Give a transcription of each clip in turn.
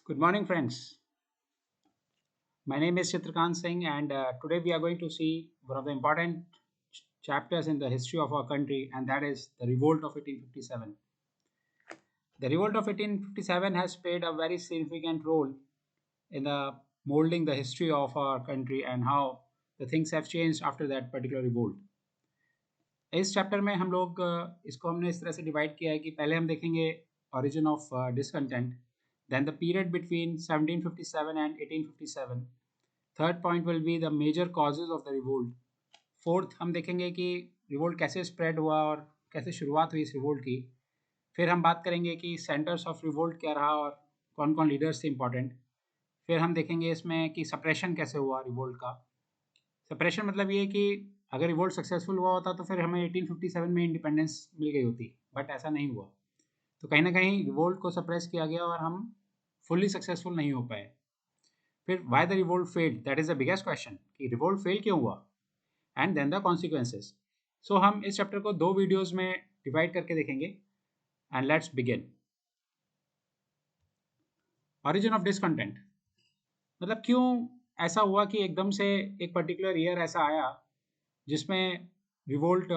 Good morning, friends. My name is Chitrakan Singh, and today we are going to see one of the important chapters in the history of our country, and that is the Revolt of 1857. The Revolt of 1857 has played a very significant role in the molding the history of our country and how the things have changed after that particular revolt. इस chapter में हम लोग इसको हमने इस तरह से divide किया है कि पहले हम देखेंगे origin of discontent, then the period between 1757 and 1857. Third point will be the major causes of the revolt. Fourth हम देखेंगे कि रिवोल्ट कैसे स्प्रेड हुआ और कैसे शुरुआत हुई इस रिवोल्ट की. फिर हम बात करेंगे कि सेंटर्स ऑफ रिवोल्ट क्या रहा और कौन कौन लीडर्स थे इंपॉर्टेंट. फिर हम देखेंगे इसमें कि सप्रेशन कैसे हुआ रिवोल्ट का. सप्रेशन मतलब ये कि अगर रिवोल्ट सक्सेसफुल हुआ होता तो फिर हमें 1857 में इंडिपेंडेंस मिल गई होती, बट ऐसा नहीं हुआ. तो कहीं ना कहीं रिवोल्ट को सप्रेस किया गया और हम फुल्ली सक्सेसफुल नहीं हो पाए. फिर why the revolt failed, that is the biggest question कि रिवोल्ट फेल क्यों हुआ, एंड देन द कॉन्सिक्वेंसेस. सो हम इस चैप्टर को दो वीडियोज में डिवाइड करके देखेंगे. And let's begin. Origin of discontent मतलब क्यों ऐसा हुआ कि एकदम से एक पर्टिकुलर ईयर ऐसा आया जिसमें रिवोल्ट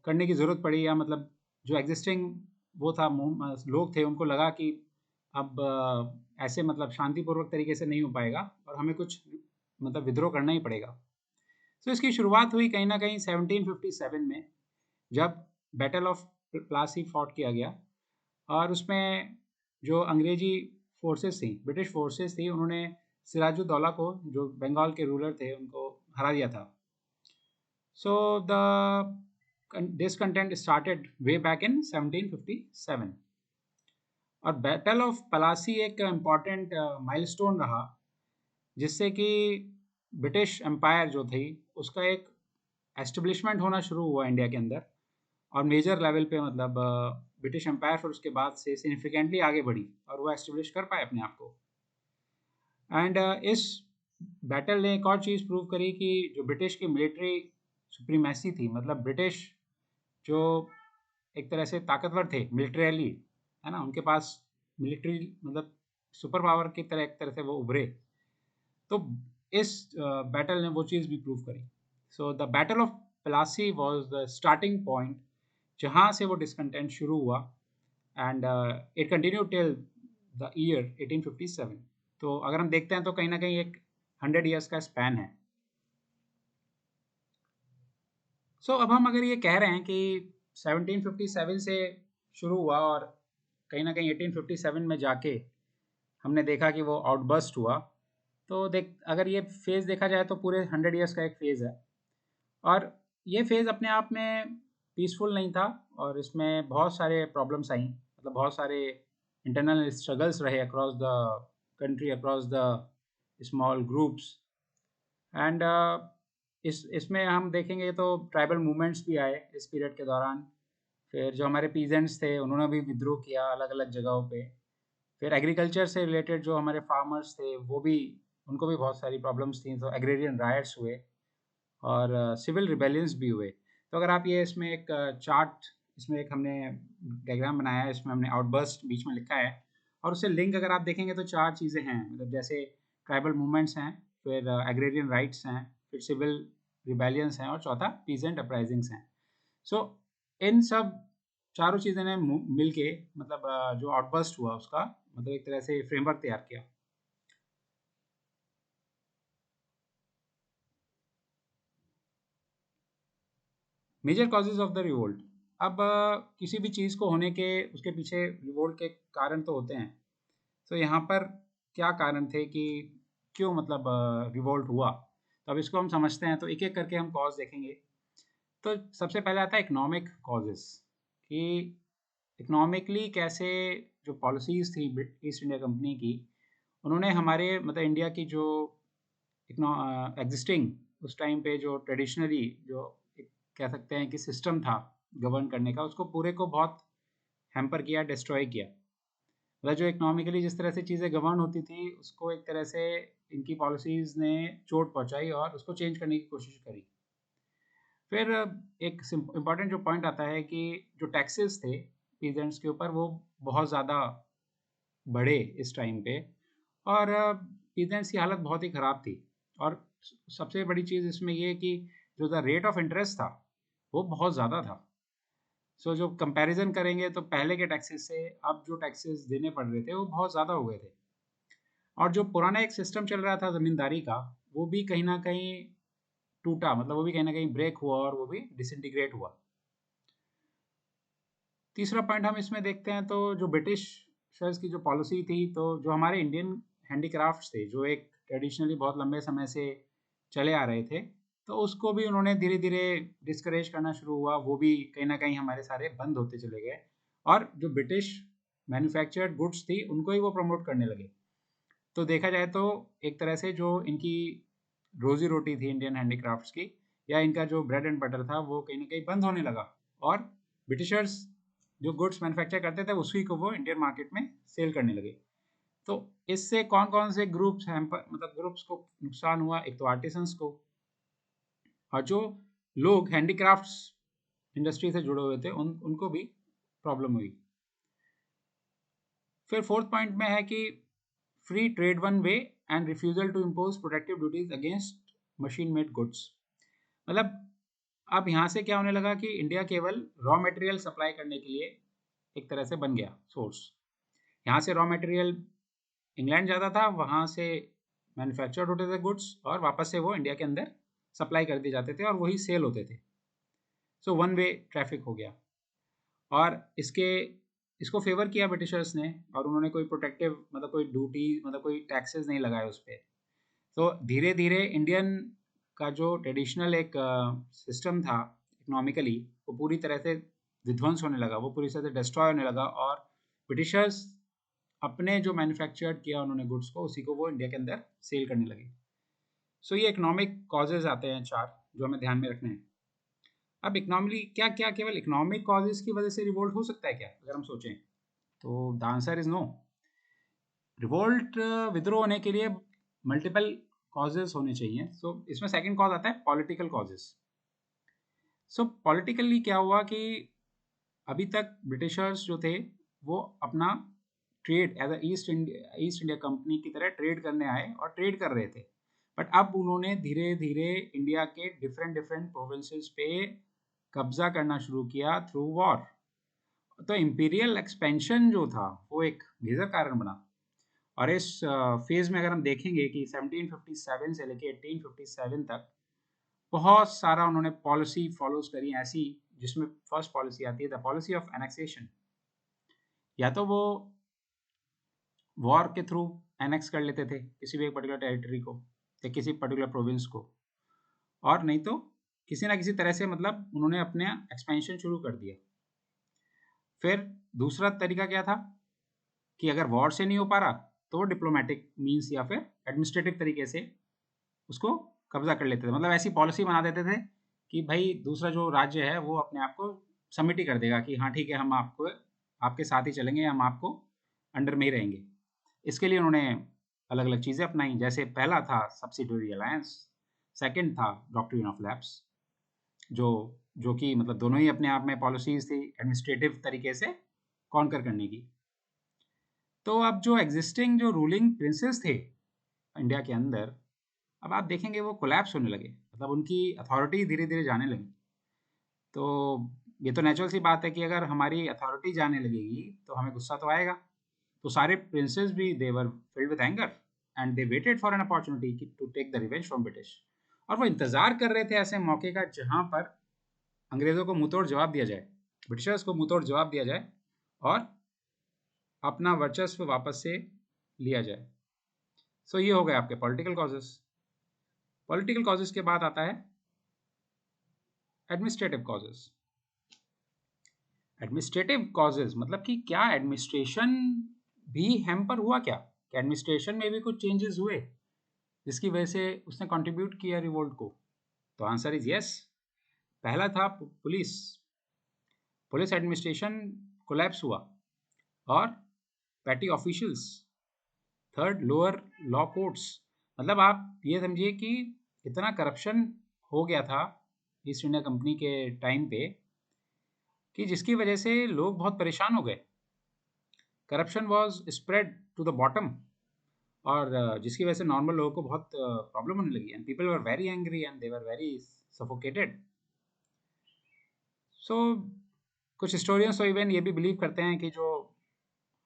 करने की ज़रूरत पड़ी, या मतलब जो एग्जिस्टिंग वो था लोग थे उनको लगा कि अब ऐसे मतलब शांतिपूर्वक तरीके से नहीं हो पाएगा और हमें कुछ मतलब विद्रोह करना ही पड़ेगा. तो इसकी शुरुआत हुई कहीं ना कहीं 1757 में, जब बैटल ऑफ प्लासी फॉट किया गया. और उसमें जो अंग्रेजी फोर्सेस थी, ब्रिटिश फोर्सेस थी, उन्होंने सिराजुद्दौला को, जो बंगाल के रूलर थे, उनको हरा दिया था. So the discontent started way back in 1757. और बैटल ऑफ पलासी एक इम्पॉर्टेंट माइलस्टोन रहा जिससे कि ब्रिटिश एम्पायर जो थी उसका एक एस्टेब्लिशमेंट होना शुरू हुआ इंडिया के अंदर. और मेजर लेवल पे मतलब ब्रिटिश एम्पायर फिर उसके बाद से सिग्निफिकेंटली आगे बढ़ी और वो एस्टेब्लिश कर पाए अपने आप को. एंड इस बैटल ने एक और चीज़ प्रूव करी कि जो ब्रिटिश की मिलिट्री सुप्रीमेसी थी, मतलब ब्रिटिश जो एक तरह से ताकतवर थे मिलिट्रीली, है ना, उनके पास मिलिट्री मतलब सुपर पावर की तरह एक तरह से वो उभरे. तो इस बैटल ने वो चीज़ भी प्रूव करी. So the battle of Plassey was the starting point जहाँ से वो डिसकंटेंट शुरू हुआ. And it continue till the year 1857. तो अगर हम देखते हैं तो कहीं ना कहीं एक 100 ईयर्स का स्पैन है. सो अब हम अगर ये कह रहे हैं कि 1757 से शुरू हुआ और कहीं ना कहीं 1857 में जाके हमने देखा कि वो आउटबर्स्ट हुआ, तो देख अगर ये फेज़ देखा जाए तो पूरे 100 ईयर्स का एक फेज़ है. और ये फेज़ अपने आप में पीसफुल नहीं था और इसमें बहुत सारे प्रॉब्लम्स आई, मतलब बहुत सारे इंटरनल स्ट्रगल्स रहे across the country, across the small groups. And इसमें हम देखेंगे तो ट्राइबल मूवमेंट्स भी आए इस पीरियड के दौरान. फिर जो हमारे पीजेंट्स थे उन्होंने भी विद्रोह किया अलग अलग जगहों पे. फिर एग्रीकल्चर से रिलेटेड जो हमारे फार्मर्स थे वो भी, उनको भी बहुत सारी प्रॉब्लम्स थी, तो एग्रेरियन रायट्स हुए और सिविल रिबेलियंस भी हुए. तो अगर आप ये इसमें एक चार्ट, इसमें एक हमने डायग्राम बनाया है, इसमें हमने आउटबर्स्ट बीच में लिखा है और उससे लिंक अगर आप देखेंगे तो चार चीज़ें हैं, मतलब जैसे ट्राइबल मूवमेंट्स हैं, फिर एग्रेरियन राइट्स हैं, फिर सिविल रिबेलियंस हैं और चौथा पीजेंट अपराइजिंग्स हैं. सो इन सब चारों चीज़ें ने मिल के मतलब जो आउटबर्स्ट हुआ उसका मतलब एक तरह से फ्रेमवर्क तैयार किया. Major causes of the revolt. अब किसी भी चीज़ को होने के उसके पीछे रिवोल्ट के कारण तो होते हैं. तो यहाँ पर क्या कारण थे कि क्यों मतलब रिवोल्ट हुआ, तो अब इसको हम समझते हैं. तो एक एक करके हम कॉज देखेंगे. तो सबसे पहले आता है इकोनॉमिक कॉजेस, कि इकोनॉमिकली कैसे जो पॉलिसीज़ थी ईस्ट इंडिया कंपनी की, उन्होंने हमारे मतलब इंडिया की जो एग्जिस्टिंग उस टाइम पे जो ट्रेडिशनली जो एक कह सकते हैं कि सिस्टम था गवर्न करने का, उसको पूरे को बहुत हैम्पर किया, डिस्ट्रॉय किया. मतलब जो इकोनॉमिकली जिस तरह से चीज़ें गवर्न होती थी उसको एक तरह से इनकी पॉलिसीज़ ने चोट पहुंचाई और उसको चेंज करने की कोशिश करी. फिर एक इम्पॉर्टेंट जो पॉइंट आता है कि जो टैक्सेस थे पीजेंट्स के ऊपर वो बहुत ज़्यादा बढ़े इस टाइम पे, और बिजनेस की हालत बहुत ही ख़राब थी। और सबसे बड़ी चीज़ इसमें ये है कि जो द रेट ऑफ इंटरेस्ट था वो बहुत ज़्यादा था। सो जो कंपैरिजन करेंगे तो पहले के टैक्सेस से अब जो टैक्सेस देने पड़ रहे थे वो बहुत ज़्यादा हो गए थे। और जो पुराना एक सिस्टम चल रहा था ज़मींदारी का, वो भी कहीं न कहीं टूटा, मतलब वो भी कहीं न कहीं ब्रेक हुआ और वो भी डिसइंटीग्रेट हुआ। तीसरा पॉइंट हम इसमें देखते हैं तो जो ब्रिटिशर्स की जो पॉलिसी थी, तो जो हमारे इंडियन हैंडीक्राफ्ट्स थे, जो एक ट्रेडिशनली बहुत लंबे समय से चले आ रहे थे, तो उसको भी उन्होंने धीरे-धीरे डिस्करेज करना शुरू हुआ, वो भी कहीं न कहीं हमारे सारे बंद होते चले गए और जो ब्रिटिश मैन्युफैक्चर्ड गुड्स थी, उनको ही वो प्रमोट करने लगे। तो देखा जाए तो एक तरह से जो इनकी रोज़ी-रोटी थी इंडियन हैंडीक्राफ्ट्स की, या इनका जो ब्रेड एंड बटर था, वो कहीं न कहीं बंद होने लगा और ब्रिटिशर्स जो गुड्स मैन्युफैक्चर करते थे, उसी को वो इंडियन मार्केट में सेल करने लगे। तो इससे कौन-कौन से ग्रुप्स हैम्पर, मतलब ग्रुप्स को नुकसान हुआ? एक तो आर्टिसंस को, और जो लोग हैंडीक्राफ्ट्स इंडस्ट्री से जुड़े हुए थे, उनको भी प्रॉब्लम हुई। फिर फोर्थ पॉइंट में है कि free trade one way and refusal to impose protective duties against machine made goods. मतलब अब यहाँ से क्या होने लगा कि इंडिया केवल रॉ मटेरियल सप्लाई करने के लिए एक तरह से बन गया सोर्स। यहाँ से रॉ मटेरियल इंग्लैंड जाता था, वहाँ से मैन्युफैक्चर्ड होते थे गुड्स और वापस से वो इंडिया के अंदर सप्लाई कर दिए जाते थे और वही सेल होते थे। सो वन वे ट्रैफिक हो गया। और इसको फेवर किया ब्रिटिशर्स ने, और उन्होंने कोई प्रोटेक्टिव, मतलब कोई ड्यूटी, मतलब कोई टैक्सेस नहीं लगाए उस पर। तो धीरे धीरे इंडियन का जो ट्रेडिशनल एक सिस्टम था इकोनॉमिकली, वो पूरी तरह से विध्वंस होने लगा, वो पूरी तरह से डिस्ट्रॉय होने लगा। और ब्रिटिशर्स अपने जो मैन्युफैक्चर्ड किया उन्होंने गुड्स को, उसी को वो इंडिया के अंदर सेल करने लगे। सो ये इकोनॉमिक कॉजेज आते हैं 4, जो हमें ध्यान में रखने हैं। अब इकोनॉमिकली क्या क्या केवल इकोनॉमिक कॉजेज की वजह से रिवोल्ट हो सकता है क्या, अगर हम सोचें तो the answer is no. Revolt, विद्रोह होने के लिए मल्टीपल कॉजेज होने चाहिए। सो इसमें सेकंड कॉज आता है पॉलिटिकल कॉजेज। सो पॉलिटिकली क्या हुआ कि अभी तक ब्रिटिशर्स जो थे वो अपना trade as a East India company की तरह ट्रेड करने आए और ट्रेड कर रहे थे। बट अब उन्होंने धीरे धीरे इंडिया के डिफरेंट डिफरेंट प्रोविंसेस पे कब्जा करना शुरू किया थ्रू वॉर। तो इम्पीरियल एक्सपेंशन जो था वो एक मेजर कारण बना। और इस फेज में अगर हम देखेंगे कि 1757 से लेके 1857 तक बहुत सारा उन्होंने पॉलिसी फॉलोज करी ऐसी, जिसमें फर्स्ट पॉलिसी आती है द पॉलिसी ऑफ एनेक्सेशन। या तो वो वॉर के थ्रू एनेक्स कर लेते थे किसी भी एक पर्टिकुलर टेरिटरी को या किसी पर्टिकुलर प्रोविंस को, और नहीं तो किसी ना किसी तरह से, मतलब उन्होंने अपने एक्सपेंशन शुरू कर दिया। फिर दूसरा तरीका क्या था कि अगर वॉर से नहीं हो पा रहा तो वो डिप्लोमेटिक मीन्स या फिर एडमिनिस्ट्रेटिव तरीके से उसको कब्जा कर लेते थे। मतलब ऐसी पॉलिसी बना देते थे कि भाई दूसरा जो राज्य है वो अपने आप को सबमिट ही कर देगा कि हाँ ठीक है, हम आपको आपके साथ ही चलेंगे, हम आपको अंडर में ही रहेंगे। इसके लिए उन्होंने अलग अलग चीज़ें अपनाई, जैसे पहला था सब्सिडियरी अलायंस, सेकंड था डॉक्ट्रिन ऑफ लैप्स, जो जो कि मतलब दोनों ही अपने आप में पॉलिसीज थी एडमिनिस्ट्रेटिव तरीके से कॉन्कर करने की। तो अब जो एग्जिस्टिंग जो रूलिंग प्रिंसेस थे इंडिया के अंदर, अब आप देखेंगे वो कोलैप्स होने लगे, मतलब उनकी अथॉरिटी धीरे धीरे जाने लगी। तो ये तो नेचुरल सी बात है कि अगर हमारी अथॉरिटी जाने लगेगी तो हमें गुस्सा तो आएगा। तो सारे प्रिंसेस भी they were filled with anger and they waited for an opportunity to take the revenge from British. और वो इंतजार कर रहे थे ऐसे मौके का जहां पर अंग्रेजों को मुंहतोड़ जवाब दिया जाए, ब्रिटिशर्स को मुंहतोड़ जवाब दिया जाए और अपना वर्चस्व वापस से लिया जाए। सो ये हो गए आपके पॉलिटिकल कॉजेस। पॉलिटिकल कॉजेस के बाद आता है एडमिनिस्ट्रेटिव कॉजेस। एडमिनिस्ट्रेटिव कॉजेज मतलब कि क्या एडमिनिस्ट्रेशन भी हैम्पर हुआ, क्या एडमिनिस्ट्रेशन में भी कुछ चेंजेस हुए जिसकी वजह से उसने कंट्रीब्यूट किया रिवोल्ट को? तो आंसर इज यस। पहला था पुलिस। पुलिस एडमिनिस्ट्रेशन कोलैप्स हुआ। और petty officials. Third, lower law courts. मतलब आप ये समझिए कि इतना करप्शन हो गया था ईस्ट इंडिया कंपनी के टाइम पे कि जिसकी वजह से लोग बहुत परेशान हो गए। Corruption was spread to the bottom. और जिसकी वजह से नॉर्मल लोगों को बहुत प्रॉब्लम होने लगी and people were very angry and they were very suffocated. So कुछ हिस्टोरियंस तो इवन ये भी बिलीव करते हैं कि जो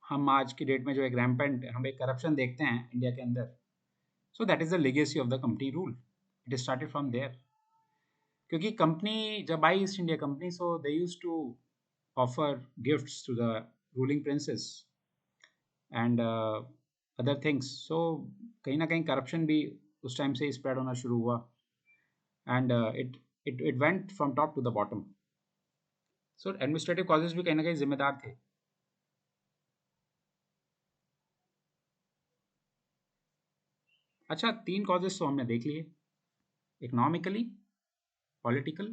हम आज की डेट में जो एक रैम्पेंट हम एक करप्शन देखते हैं इंडिया के अंदर, so that is the legacy of the company rule. It is started from there, क्योंकि कंपनी जब आई East India company, so they used to offer gifts to the ruling princes and other things. So कहीं ना कहीं corruption भी उस time से spread होना शुरू हुआ and it went from top to the bottom. So administrative causes भी कहीं ना कहीं जिम्मेदार थे। अच्छा, 3 कॉजेज तो हमने देख लिए, इकोनॉमिकली, पॉलिटिकल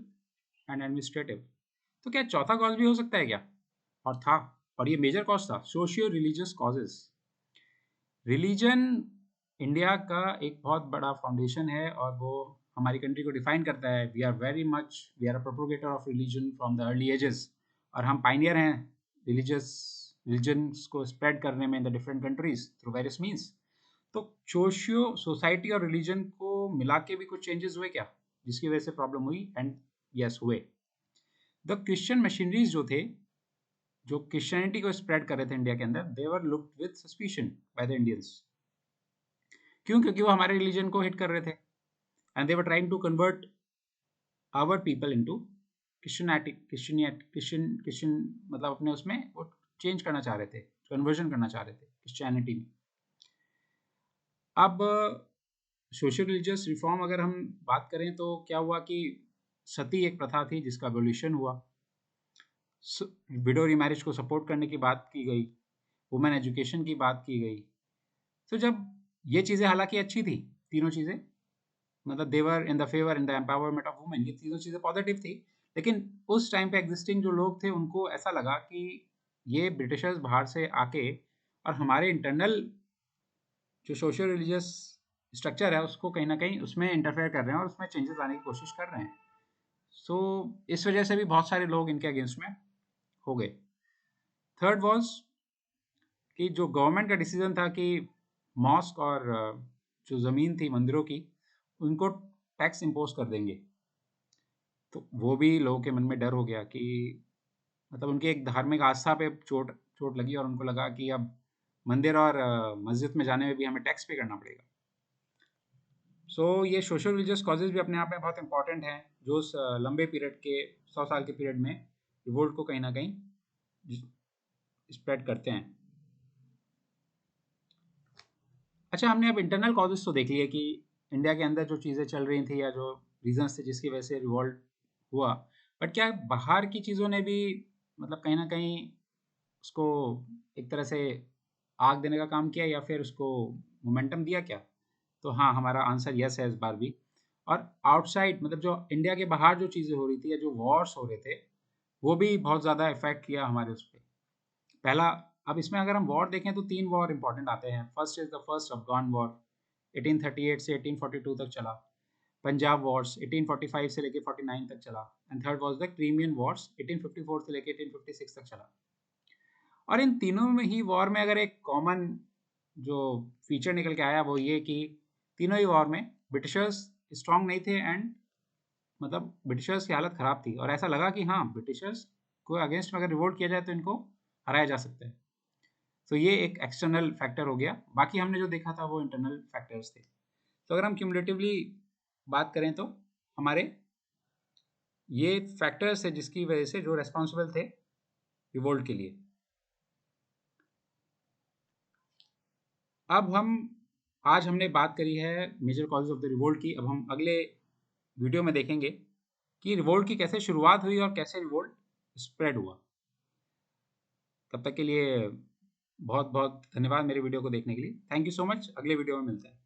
एंड एडमिनिस्ट्रेटिव। तो क्या चौथा कॉज भी हो सकता है क्या? और था, और ये मेजर कॉज था, socio religious causes. Religion India का एक बहुत बड़ा फाउंडेशन है और वो हमारी कंट्री को डिफाइन करता है। We are very much, we are a propagator of religion from the early ages, और हम पाइनियर हैं रिलीजन्स को स्प्रेड करने में in the different countries through various means. तो सोशियो सोसाइटी और रिलीजन को मिला के भी कुछ चेंजेस हुए क्या, जिसकी वजह से प्रॉब्लम हुई? एंड यस, हुए। द क्रिश्चियन मशीनरीज जो थे, जो क्रिश्चियनिटी को स्प्रेड कर रहे थे इंडिया के अंदर, they were looked with suspicion by the Indians. क्यों? क्योंकि वो हमारे रिलीजन को हिट कर रहे थे and they were trying to convert our people into Christian, मतलब अपने उसमें वो चेंज करना चाह रहे थे, कन्वर्जन करना चाह रहे थे क्रिश्चियनिटी में। अब सोशल रिलीजियस रिफॉर्म अगर हम बात करें तो क्या हुआ कि सती एक प्रथा थी जिसका एबोलिशन हुआ, विडो रीमैरिज को सपोर्ट करने की बात की गई, वुमेन एजुकेशन की बात की गई। तो जब ये चीज़ें हालांकि अच्छी थी, तीनों चीज़ें, मतलब they were in the favour in the empowerment of women, ये तीनों चीज़ें पॉजिटिव थी, लेकिन उस टाइम पे एग्जिस्टिंग जो लोग थे उनको ऐसा लगा कि ये ब्रिटिशर्स बाहर से आके और हमारे इंटरनल जो सोशल रिलीजियस स्ट्रक्चर है उसको कहीं ना कहीं उसमें इंटरफेयर कर रहे हैं और उसमें चेंजेस लाने की कोशिश कर रहे हैं। सो इस वजह से भी बहुत सारे लोग इनके अगेंस्ट में हो गए। थर्ड वॉज कि जो गवर्नमेंट का डिसीजन था कि मॉस्क और जो ज़मीन थी मंदिरों की, उनको टैक्स इम्पोज कर देंगे। तो वो भी लोगों के मन में डर हो गया कि मतलब उनकी एक धार्मिक आस्था पे चोट चोट लगी और उनको लगा कि अब मंदिर और मस्जिद में जाने में भी हमें टैक्स पे करना पड़ेगा। सो ये सोशल रिलीजियस कॉजेज भी अपने आप में बहुत इंपॉर्टेंट हैं, जो उस लंबे पीरियड के 100 साल के पीरियड में रिवोल्ट को कहीं ना कहीं स्प्रेड करते हैं। अच्छा, हमने अब इंटरनल कॉजेज तो देख लिए कि इंडिया के अंदर जो चीज़ें चल रही थी या जो रीजंस थे जिसकी वजह से रिवॉल्ट हुआ, बट क्या बाहर की चीज़ों ने भी मतलब कहीं ना कहीं उसको एक तरह से आग देने का काम किया या फिर उसको मोमेंटम दिया क्या? तो हाँ, हमारा आंसर यस है इस बार भी। और आउटसाइड मतलब जो इंडिया के बाहर जो चीज़ें हो रही थी या जो वॉर्स हो रहे थे, वो भी बहुत ज़्यादा इफेक्ट किया हमारे उस पर। पहला, अब इसमें अगर हम वॉर देखें तो 3 वॉर इंपॉर्टेंट आते हैं। First is the first Afghan war, 1838 से 1842 तक चला। पंजाब वॉर्स 1845 से लेकर 49 तक चला। And third was the Crimean Wars 1854 से लेकर 1856 तक चला। और इन तीनों में ही वॉर में अगर एक कॉमन जो फीचर निकल के आया वो ये कि तीनों ही वॉर में ब्रिटिशर्स स्ट्रांग नहीं थे एंड मतलब ब्रिटिशर्स की हालत ख़राब थी और ऐसा लगा कि हाँ, ब्रिटिशर्स को अगेंस्ट में अगर रिवोल्ट किया जाए तो इनको हराया जा सकता है। तो ये एक एक्सटर्नल फैक्टर हो गया, बाकी हमने जो देखा था वो इंटरनल फैक्टर्स थे। तो अगर हम क्यूमुलेटिवली बात करें तो हमारे ये फैक्टर्स है जिसकी वजह से जो रेस्पॉन्सिबल थे रिवोल्ट के लिए। अब हम आज हमने बात करी है major causes of the revolt की। अब हम अगले वीडियो में देखेंगे कि रिवोल्ट की कैसे शुरुआत हुई और कैसे रिवोल्ट स्प्रेड हुआ। तब तक के लिए बहुत बहुत धन्यवाद मेरे वीडियो को देखने के लिए। Thank you so much. अगले वीडियो में मिलते हैं।